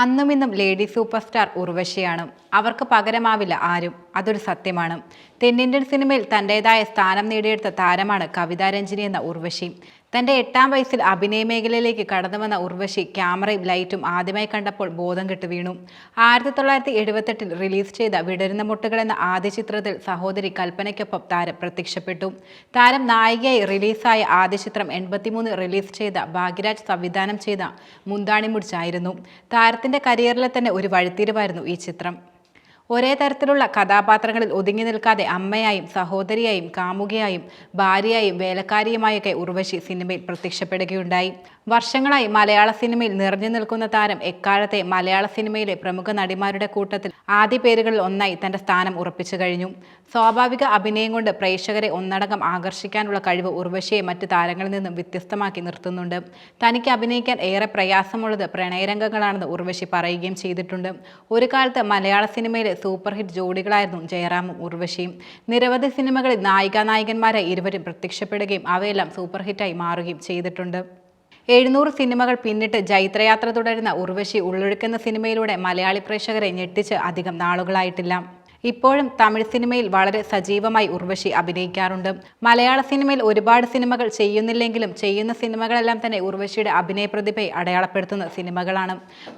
അന്നും ഇന്നും lady super star ഉർവശിയാണ്. അവർക്ക് പകരമാവില്ല ആരും. അതൊരു സത്യമാണ്. തെന്നിന്ത്യൻ സിനിമയിൽ തൻ്റെതായ സ്ഥാനം നേടിയെടുത്ത താരമാണ് കവിതാ രഞ്ജിനി എന്ന ഉർവശി. തൻ്റെ 8-ാം വയസ്സിൽ അഭിനയ മേഖലയിലേക്ക് കടന്നു വന്ന ഉർവശി ക്യാമറയും ലൈറ്റും ആദ്യമായി കണ്ടപ്പോൾ ബോധം കെട്ട് വീണു. 1978 റിലീസ് ചെയ്ത വിടരുന്ന മുട്ടുകൾ എന്ന ആദ്യ ചിത്രത്തിൽ സഹോദരി കൽപ്പനയ്ക്കൊപ്പം താരം പ്രത്യക്ഷപ്പെട്ടു. താരം നായികയായി റിലീസായ ആദ്യ ചിത്രം 83 റിലീസ് ചെയ്ത ഭാഗ്യരാജ് സംവിധാനം ചെയ്ത മുന്താണി മുടിച്ചായിരുന്നു. താരത്തിൻ്റെ കരിയറിലെ തന്നെ ഒരു വഴിത്തിരിവായിരുന്നു ഈ ചിത്രം. ഒരേ തരത്തിലുള്ള കഥാപാത്രങ്ങളിൽ ഒതുങ്ങി നിൽക്കാതെ അമ്മയായും സഹോദരിയായും കാമുകിയായും ഭാര്യയായും വേലക്കാരിയുമായൊക്കെ ഉർവശി സിനിമയിൽ പ്രത്യക്ഷപ്പെടുകയുണ്ടായി. വർഷങ്ങളായി മലയാള സിനിമയിൽ നിറഞ്ഞു നിൽക്കുന്ന താരം എക്കാലത്തെ മലയാള സിനിമയിലെ പ്രമുഖ നടിമാരുടെ കൂട്ടത്തിൽ ആദ്യ പേരുകളിൽ ഒന്നായി തൻ്റെ സ്ഥാനം ഉറപ്പിച്ചു കഴിഞ്ഞു. സ്വാഭാവിക അഭിനയം കൊണ്ട് പ്രേക്ഷകരെ ഒന്നടങ്കം ആകർഷിക്കാനുള്ള കഴിവ് ഉർവശിയെ മറ്റ് താരങ്ങളിൽ നിന്നും വ്യത്യസ്തമാക്കി നിർത്തുന്നുണ്ട്. തനിക്ക് അഭിനയിക്കാൻ ഏറെ പ്രയാസമുള്ളത് പ്രണയരംഗങ്ങളാണെന്ന് ഉർവശി പറയുകയും ചെയ്തിട്ടുണ്ട്. ഒരു കാലത്ത് മലയാള സിനിമയിലെ സൂപ്പർ ഹിറ്റ് ജോഡികളായിരുന്നു ജയറാമും ഉർവശിയും. നിരവധി സിനിമകളിൽ നായികാനായകന്മാരായി ഇരുവരും പ്രത്യക്ഷപ്പെടുകയും അവയെല്ലാം സൂപ്പർ ഹിറ്റായി മാറുകയും ചെയ്തിട്ടുണ്ട്. 700 സിനിമകൾ പിന്നിട്ട് ജൈത്രയാത്ര തുടരുന്ന ഉർവശി ഉള്ളൊഴുക്കുന്ന സിനിമയിലൂടെ മലയാളി പ്രേക്ഷകരെ ഞെട്ടിച്ച് അധികം നാളുകളായിട്ടില്ല. ഇപ്പോഴും തമിഴ് സിനിമയിൽ വളരെ സജീവമായി ഉർവശി അഭിനയിക്കാറുണ്ട്. മലയാള സിനിമയിൽ ഒരുപാട് സിനിമകൾ ചെയ്യുന്നില്ലെങ്കിലും ചെയ്യുന്ന സിനിമകളെല്ലാം തന്നെ ഉർവശിയുടെ അഭിനയ പ്രതിഭയെ അടയാളപ്പെടുത്തുന്ന സിനിമകളാണ്.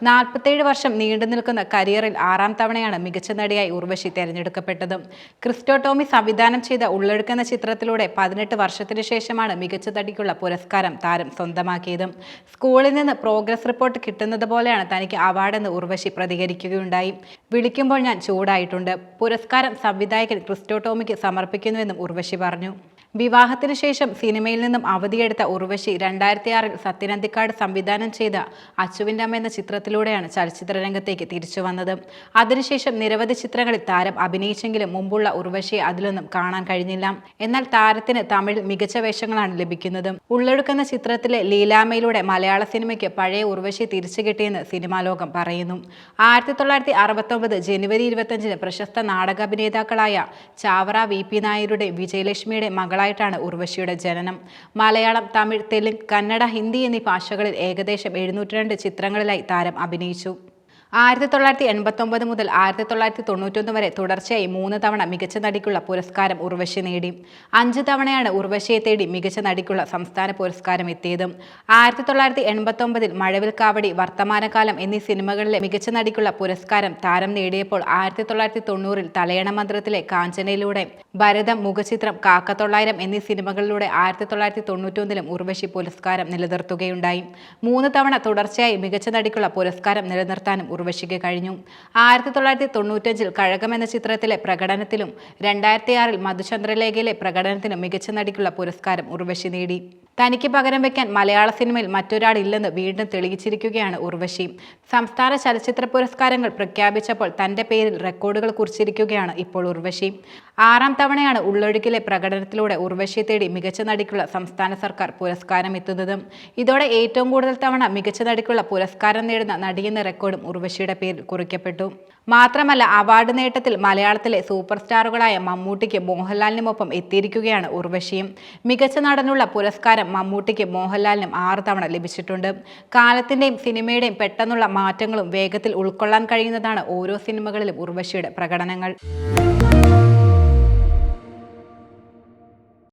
47 വർഷം നീണ്ടു നിൽക്കുന്ന കരിയറിൽ 6-ാം തവണയാണ് മികച്ച നടിയായി ഉർവശി തിരഞ്ഞെടുക്കപ്പെട്ടത്. ക്രിസ്റ്റോ ടോമി സംവിധാനം ചെയ്ത ഉള്ളൊഴുക്കുന്ന ചിത്രത്തിലൂടെ 18 വർഷത്തിനു ശേഷമാണ് മികച്ച നടിക്കുള്ള പുരസ്കാരം താരം സ്വന്തമാക്കിയത്. സ്കൂളിൽ നിന്ന് പ്രോഗ്രസ് റിപ്പോർട്ട് കിട്ടുന്നത് പോലെയാണ് തനിക്ക് അവാർഡെന്ന് ഉർവശി പ്രതികരിക്കുകയുണ്ടായി. വിളിക്കുമ്പോൾ ഞാൻ ചൂടായിട്ടുണ്ട്. പുരസ്കാരം സംവിധായകൻ ക്രിസ്റ്റോ ടോമിക്ക് സമർപ്പിക്കുന്നുവെന്നും ഉർവശി പറഞ്ഞു. വിവാഹത്തിനു ശേഷം സിനിമയിൽ നിന്നും അവധിയെടുത്ത ഉർവശി 2006 സത്യനന്ദിക്കാട് സംവിധാനം ചെയ്ത അച്ചുവിൻ്റെ അമ്മ എന്ന ചിത്രത്തിലൂടെയാണ് ചലച്ചിത്ര രംഗത്തേക്ക് തിരിച്ചു വന്നത്. അതിനുശേഷം നിരവധി ചിത്രങ്ങളിൽ താരം അഭിനയിച്ചെങ്കിലും മുമ്പുള്ള ഉർവശിയെ അതിലൊന്നും കാണാൻ കഴിഞ്ഞില്ല. എന്നാൽ താരത്തിന് തമിഴിൽ മികച്ച വേഷങ്ങളാണ് ലഭിക്കുന്നത്. ഉള്ളൊഴുക്കുന്ന ചിത്രത്തിലെ ലീലാമ്മയിലൂടെ മലയാള സിനിമയ്ക്ക് പഴയ ഉർവശി തിരിച്ചു കിട്ടിയെന്ന് സിനിമാ ലോകം പറയുന്നു. 1969 ജനുവരി 25 പ്രശസ്ത നാടകാഭിനേതാക്കളായ ചാവറ VP നായരുടെ വിജയലക്ഷ്മിയുടെ മകളായിട്ടാണ് ഉർവശിയുടെ ജനനം. മലയാളം, തമിഴ്, തെലുങ്ക്, കന്നഡ, ഹിന്ദി എന്നീ ഭാഷകളിൽ ഏകദേശം 702 ചിത്രങ്ങളിലായി താരം അഭിനയിച്ചു. 1989 മുതൽ 1991 വരെ തുടർച്ചയായി 3 തവണ മികച്ച നടിക്കുള്ള പുരസ്കാരം ഉർവശി നേടി. 5 തവണയാണ് ഉർവശിയെ തേടി മികച്ച നടിക്കുള്ള സംസ്ഥാന പുരസ്കാരം എത്തിയത്. 1989 മഴവിൽ കാവടി, വർത്തമാനകാലം എന്നീ സിനിമകളിലെ മികച്ച നടിക്കുള്ള പുരസ്കാരം താരം നേടിയപ്പോൾ 1990 തലയണ മന്ത്രത്തിലെ കാഞ്ചനയിലൂടെ, ഭരതം, മുഖചിത്രം, കാക്കത്തൊള്ളായിരം എന്നീ സിനിമകളിലൂടെ 1991 ഉർവശി പുരസ്കാരം നിലനിർത്തുകയുണ്ടായി. 3 തവണ തുടർച്ചയായി മികച്ച നടിക്കുള്ള പുരസ്കാരം നിലനിർത്താനും ഉർവശിക്ക് കഴിഞ്ഞു. 1995 കഴകം എന്ന ചിത്രത്തിലെ പ്രകടനത്തിലും 2006 മധുചന്ദ്രലേഖയിലെ പ്രകടനത്തിനും മികച്ച നടിക്കുള്ള പുരസ്കാരം ഉർവശി നേടി. തനിക്ക് പകരം വയ്ക്കാൻ മലയാള സിനിമയിൽ മറ്റൊരാളില്ലെന്ന് വീണ്ടും തെളിയിച്ചിരിക്കുകയാണ് ഉർവശി. സംസ്ഥാന ചലച്ചിത്ര പുരസ്കാരങ്ങൾ പ്രഖ്യാപിച്ചപ്പോൾ തൻ്റെ പേരിൽ റെക്കോർഡുകൾ കുറിച്ചിരിക്കുകയാണ് ഇപ്പോൾ ഉർവശി. 6-ാം തവണയാണ് ഉള്ളൊഴുക്കിലെ പ്രകടനത്തിലൂടെ ഉർവശിയെ തേടി മികച്ച നടിക്കുള്ള സംസ്ഥാന സർക്കാർ പുരസ്കാരം എത്തുന്നത്. ഇതോടെ ഏറ്റവും കൂടുതൽ തവണ മികച്ച നടിക്കുള്ള പുരസ്കാരം നേടുന്ന നടിയെന്ന റെക്കോർഡും ഉർവശിയുടെ പേരിൽ കുറിക്കപ്പെട്ടു. മാത്രമല്ല, അവാർഡ് നേട്ടത്തിൽ മലയാളത്തിലെ സൂപ്പർ സ്റ്റാറുകളായ മമ്മൂട്ടിക്ക് മോഹൻലാലിനുമൊപ്പം എത്തിയിരിക്കുകയാണ് ഉർവശിയും. മികച്ച നടനുള്ള പുരസ്കാരം മമ്മൂട്ടിക്കും മോഹൻലാലിനും 6 തവണ ലഭിച്ചിട്ടുണ്ട്. കാലത്തിൻ്റെയും സിനിമയുടെയും പെട്ടെന്നുള്ള മാറ്റങ്ങളും വേഗത്തിൽ ഉൾക്കൊള്ളാൻ കഴിയുന്നതാണ് ഓരോ സിനിമകളിലും ഉർവശിയുടെ പ്രകടനങ്ങൾ.